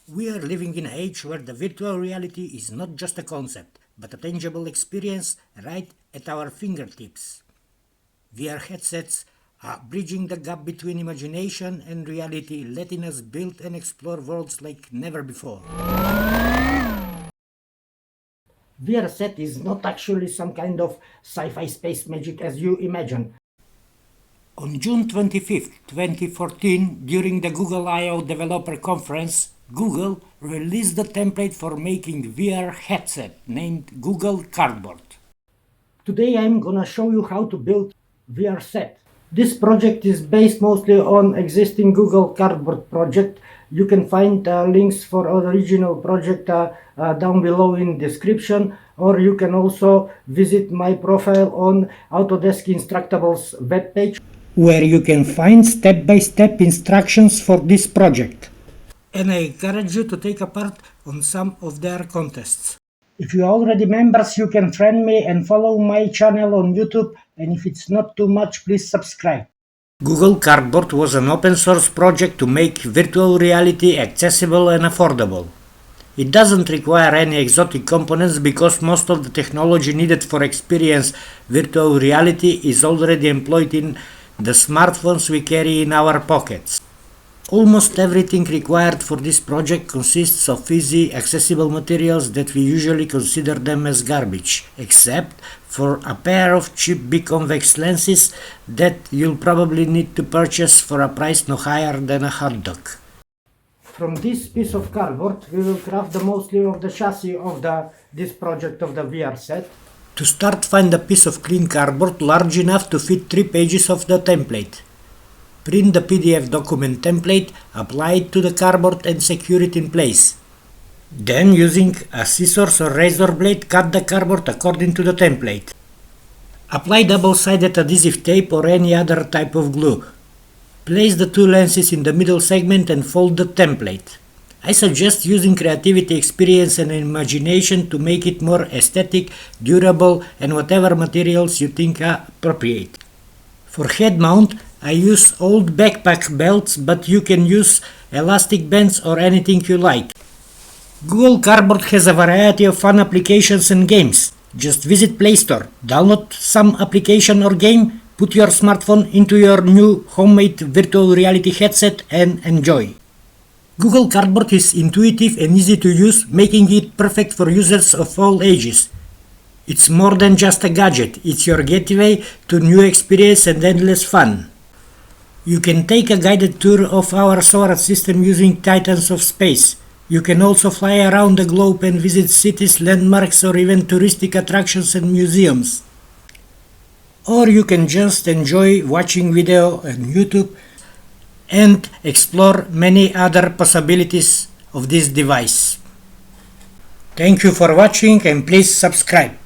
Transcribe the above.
We are living in an age where the virtual reality is not just a concept, but a tangible experience right at our fingertips. VR headsets are bridging the gap between imagination and reality, letting us build and explore worlds like never before. VR set is not actually some kind of sci-fi space magic as you imagine. On June 25, 2014, during the Google I/O Developer Conference, Google released the template for making VR headset named Google Cardboard. Today I'm gonna show you how to build VR set. This project is based mostly on existing Google Cardboard project. You can find links for original project down below in description, or you can also visit my profile on Autodesk Instructables webpage, where you can find step-by-step instructions for this project. And I encourage you to take a part on some of their contests. If you are already members, you can friend me and follow my channel on YouTube, and if it's not too much, please subscribe. Google Cardboard was an open source project to make virtual reality accessible and affordable. It doesn't require any exotic components because most of the technology needed for experience virtual reality is already employed in the smartphones we carry in our pockets. Almost everything required for this project consists of easy, accessible materials that we usually consider them as garbage, except for a pair of cheap big convex lenses that you'll probably need to purchase for a price no higher than a hot dog. From this piece of cardboard, we will craft the mostly of the chassis of this project of the VR set. To start, find a piece of clean cardboard large enough to fit 3 pages of the template. Print the PDF document template, apply it to the cardboard and secure it in place. Then, using a scissors or razor blade, cut the cardboard according to the template. Apply double-sided adhesive tape or any other type of glue. Place the 2 lenses in the middle segment and fold the template. I suggest using creativity, experience and imagination to make it more aesthetic, durable and whatever materials you think are appropriate. For head mount, I use old backpack belts, but you can use elastic bands or anything you like. Google Cardboard has a variety of fun applications and games. Just visit Play Store, download some application or game, put your smartphone into your new homemade virtual reality headset and enjoy. Google Cardboard is intuitive and easy to use, making it perfect for users of all ages. It's more than just a gadget, it's your gateway to new experience and endless fun. You can take a guided tour of our solar system using Titans of Space. You can also fly around the globe and visit cities, landmarks or even touristic attractions and museums. Or you can just enjoy watching video on YouTube and explore many other possibilities of this device. Thank you for watching and please subscribe.